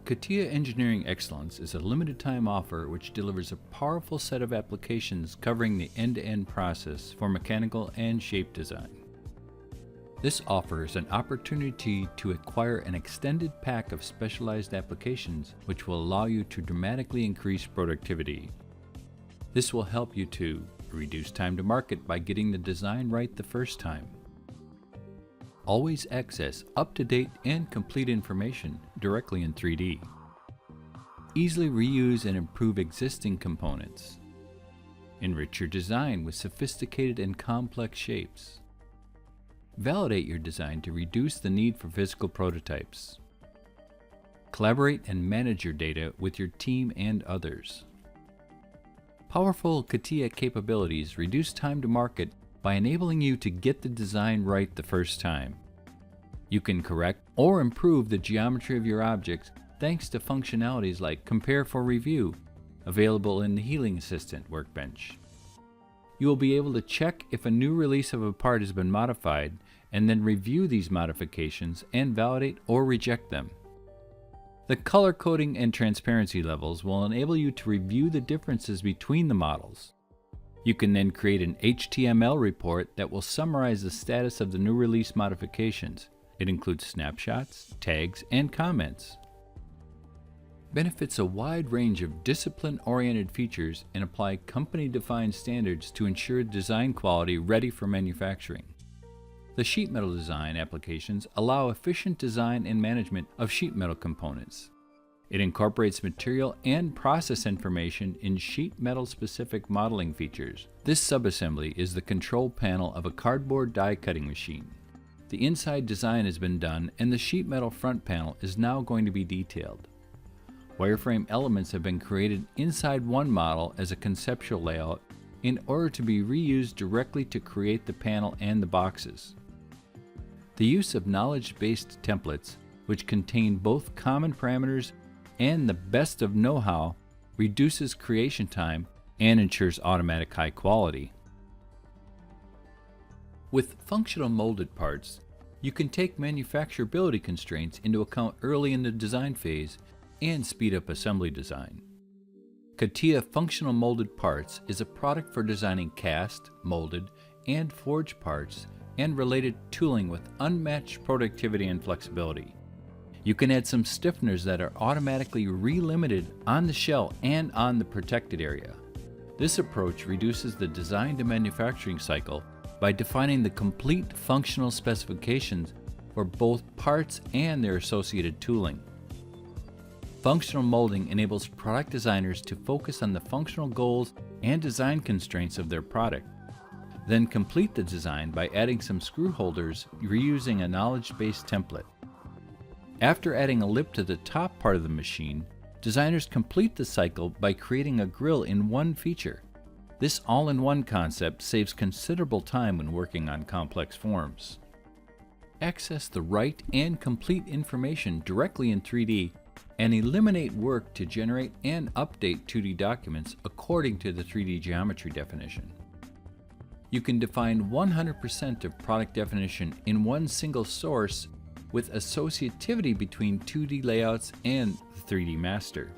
CATIA Engineering Excellence is a limited-time offer which delivers a powerful set of applications covering the end-to-end process for mechanical and shape design. This offers an opportunity to acquire an extended pack of specialized applications which will allow you to dramatically increase productivity. This will help you to reduce time to market by getting the design right the first time. Always access up-to-date and complete information directly in 3D. Easily reuse and improve existing components. Enrich your design with sophisticated and complex shapes. Validate your design to reduce the need for physical prototypes. Collaborate and manage your data with your team and others. Powerful CATIA capabilities reduce time to market by enabling you to get the design right the first time. You can correct or improve the geometry of your objects thanks to functionalities like Compare for Review, available in the Healing Assistant workbench. You will be able to check if a new release of a part has been modified and then review these modifications and validate or reject them. The color coding and transparency levels will enable you to review the differences between the models. You can then create an HTML report that will summarize the status of the new release modifications. It includes snapshots, tags, and comments. Benefits a wide range of discipline-oriented features and apply company-defined standards to ensure design quality ready for manufacturing. The sheet metal design applications allow efficient design and management of sheet metal components. It incorporates material and process information in sheet metal-specific modeling features. This subassembly is the control panel of a cardboard die cutting machine. The inside design has been done and the sheet metal front panel is now going to be detailed. Wireframe elements have been created inside one model as a conceptual layout in order to be reused directly to create the panel and the boxes. The use of knowledge-based templates, which contain both common parameters and the best of know-how, reduces creation time and ensures automatic high quality. With functional molded parts, you can take manufacturability constraints into account early in the design phase and speed up assembly design. CATIA Functional Molded Parts is a product for designing cast, molded, and forged parts and related tooling with unmatched productivity and flexibility. You can add some stiffeners that are automatically relimited on the shell and on the protected area. This approach reduces the design to manufacturing cycle by defining the complete functional specifications for both parts and their associated tooling. Functional molding enables product designers to focus on the functional goals and design constraints of their product. Then complete the design by adding some screw holders reusing a knowledge-based template. After adding a lip to the top part of the machine, designers complete the cycle by creating a grill in one feature. This all-in-one concept saves considerable time when working on complex forms. Access the right and complete information directly in 3D and eliminate work to generate and update 2D documents according to the 3D geometry definition. You can define 100% of product definition in one single source with associativity between 2D layouts and the 3D master.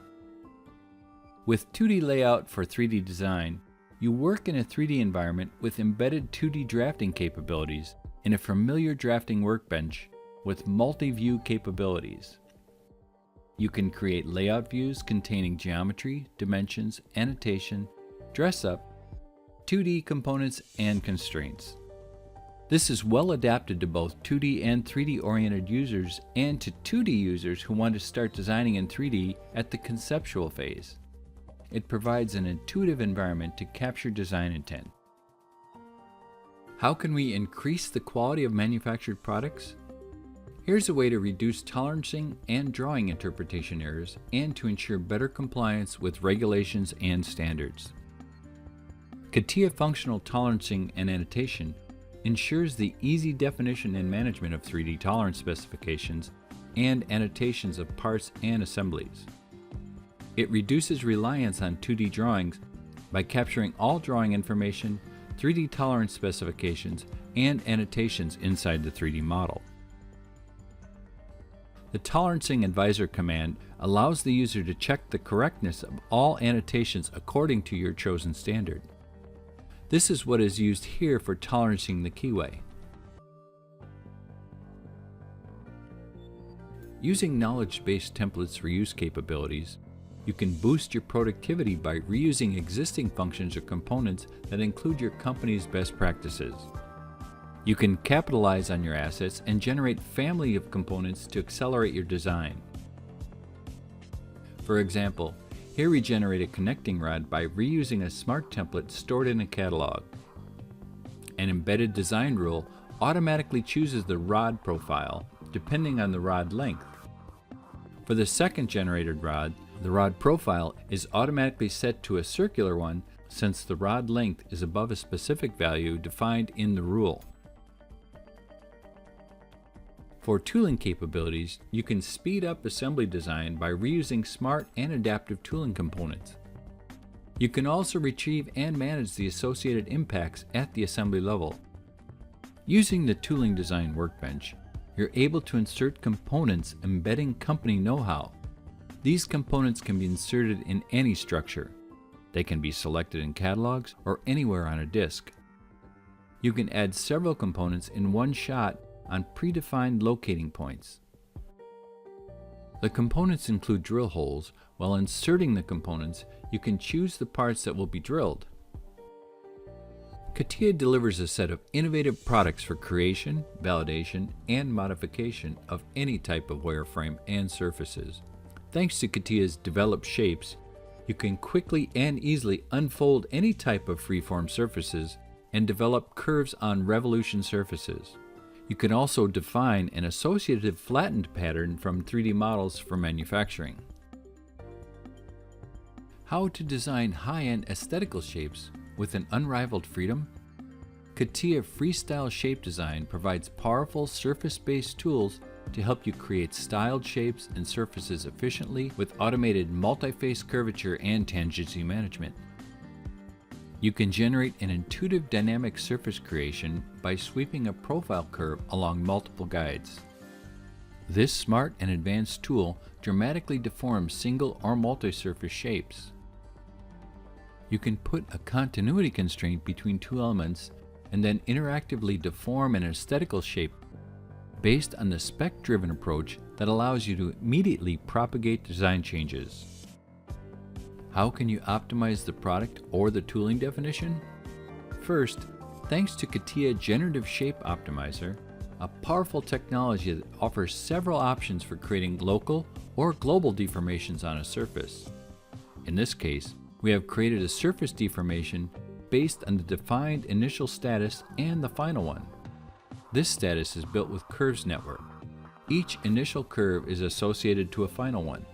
With 2D layout for 3D design, you work in a 3D environment with embedded 2D drafting capabilities in a familiar drafting workbench with multi-view capabilities. You can create layout views containing geometry, dimensions, annotation, dress-up, 2D components, and constraints. This is well adapted to both 2D and 3D oriented users and to 2D users who want to start designing in 3D at the conceptual phase. It provides an intuitive environment to capture design intent. How can we increase the quality of manufactured products? Here's a way to reduce tolerancing and drawing interpretation errors and to ensure better compliance with regulations and standards. CATIA Functional Tolerancing and Annotation ensures the easy definition and management of 3D tolerance specifications and annotations of parts and assemblies. It reduces reliance on 2D drawings by capturing all drawing information, 3D tolerance specifications, and annotations inside the 3D model. The Tolerancing Advisor command allows the user to check the correctness of all annotations according to your chosen standard. This is what is used here for tolerancing the keyway. Using knowledge-based templates reuse capabilities, you can boost your productivity by reusing existing functions or components that include your company's best practices. You can capitalize on your assets and generate family of components to accelerate your design. For example, here we generate a connecting rod by reusing a smart template stored in a catalog. An embedded design rule automatically chooses the rod profile depending on the rod length. For the second generated rod, the rod profile is automatically set to a circular one since the rod length is above a specific value defined in the rule. For tooling capabilities, you can speed up assembly design by reusing smart and adaptive tooling components. You can also retrieve and manage the associated impacts at the assembly level. Using the Tooling Design Workbench, you're able to insert components embedding company know-how. These components can be inserted in any structure. They can be selected in catalogs or anywhere on a disk. You can add several components in one shot on predefined locating points. The components include drill holes. While inserting the components, you can choose the parts that will be drilled. CATIA delivers a set of innovative products for creation, validation, and modification of any type of wireframe and surfaces. Thanks to CATIA's developed shapes, you can quickly and easily unfold any type of freeform surfaces and develop curves on revolution surfaces. You can also define an associative flattened pattern from 3D models for manufacturing. How to design high-end aesthetical shapes with an unrivaled freedom? CATIA Freestyle Shape Design provides powerful surface-based tools to help you create styled shapes and surfaces efficiently with automated multi-face curvature and tangency management. You can generate an intuitive dynamic surface creation by sweeping a profile curve along multiple guides. This smart and advanced tool dramatically deforms single or multi-surface shapes. You can put a continuity constraint between two elements and then interactively deform an aesthetical shape based on the spec-driven approach that allows you to immediately propagate design changes. How can you optimize the product or the tooling definition? First, thanks to CATIA Generative Shape Optimizer, a powerful technology that offers several options for creating local or global deformations on a surface. In this case, we have created a surface deformation based on the defined initial status and the final one. This status is built with curves network. Each initial curve is associated to a final one.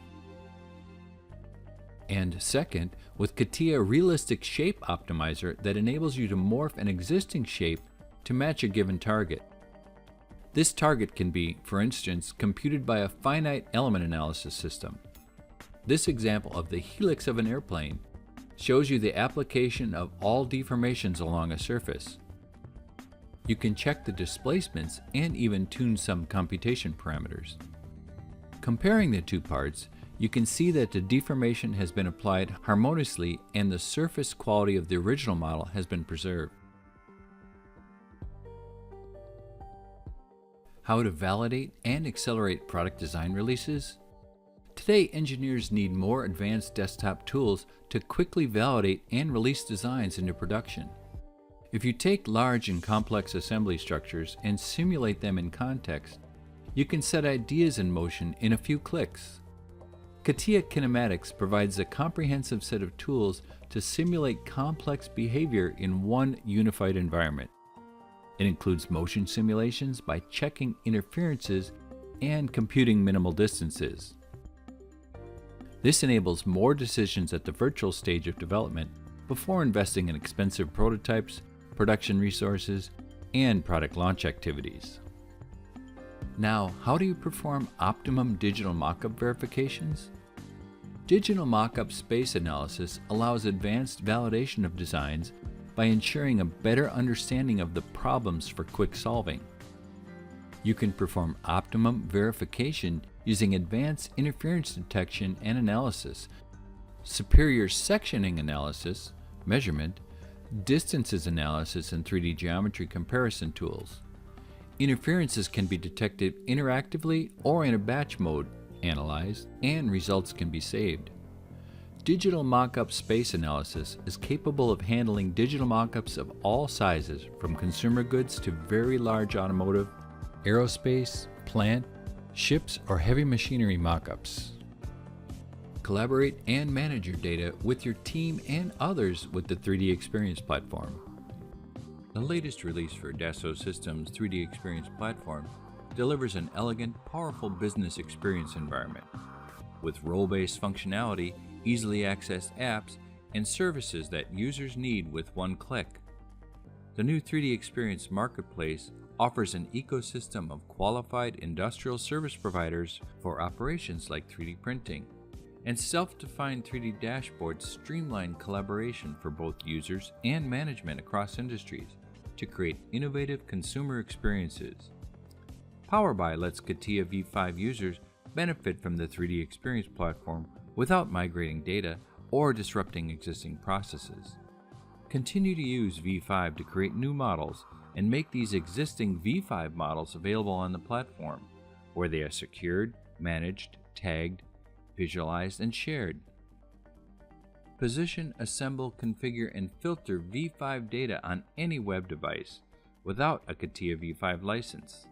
And second, with CATIA Realistic Shape Optimizer that enables you to morph an existing shape to match a given target. This target can be, for instance, computed by a finite element analysis system. This example of the helix of an airplane shows you the application of all deformations along a surface. You can check the displacements and even tune some computation parameters. Comparing the two parts, you can see that the deformation has been applied harmoniously and the surface quality of the original model has been preserved. How to validate and accelerate product design releases? Today, engineers need more advanced desktop tools to quickly validate and release designs into production. If you take large and complex assembly structures and simulate them in context, you can set ideas in motion in a few clicks. CATIA Kinematics provides a comprehensive set of tools to simulate complex behavior in one unified environment. It includes motion simulations by checking interferences and computing minimal distances. This enables more decisions at the virtual stage of development before investing in expensive prototypes, production resources, and product launch activities. Now, how do you perform optimum digital mockup verifications? Digital mockup space analysis allows advanced validation of designs by ensuring a better understanding of the problems for quick solving. You can perform optimum verification using advanced interference detection and analysis, superior sectioning analysis, measurement, distances analysis, and 3D geometry comparison tools. Interferences can be detected interactively or in a batch mode, analyzed, and results can be saved. Digital mock-up space analysis is capable of handling digital mock-ups of all sizes, from consumer goods to very large automotive, aerospace, plant, ships, or heavy machinery mock-ups. Collaborate and manage your data with your team and others with the 3D Experience platform. The latest release for Dassault Systèmes' 3D Experience platform delivers an elegant, powerful business experience environment with role-based functionality, easily accessed apps, and services that users need with one click. The new 3D Experience Marketplace offers an ecosystem of qualified industrial service providers for operations like 3D printing, and self-defined 3D dashboards streamline collaboration for both users and management across industries to create innovative consumer experiences. PowerBuy lets CATIA V5 users benefit from the 3D Experience platform without migrating data or disrupting existing processes. Continue to use V5 to create new models and make these existing V5 models available on the platform, where they are secured, managed, tagged, visualized, and shared. Position, assemble, configure, and filter V5 data on any web device without a CATIA V5 license.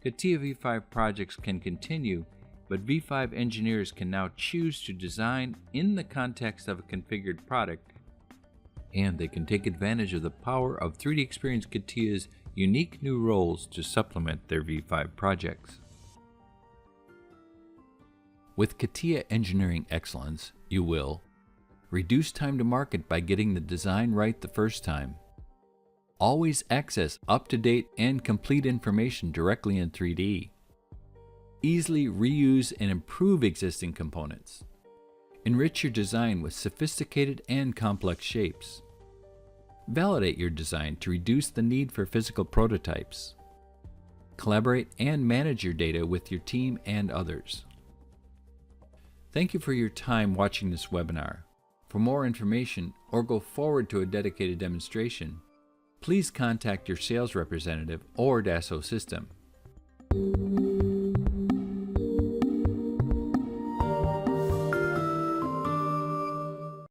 CATIA V5 projects can continue, but V5 engineers can now choose to design in the context of a configured product, and they can take advantage of the power of 3D Experience CATIA's unique new roles to supplement their V5 projects. With CATIA Engineering Excellence, you will reduce time to market by getting the design right the first time, always access up-to-date and complete information directly in 3D, easily reuse and improve existing components, enrich your design with sophisticated and complex shapes, validate your design to reduce the need for physical prototypes, collaborate and manage your data with your team and others. Thank you for your time watching this webinar. For more information or go forward to a dedicated demonstration, please contact your sales representative or Dassault Systèmes.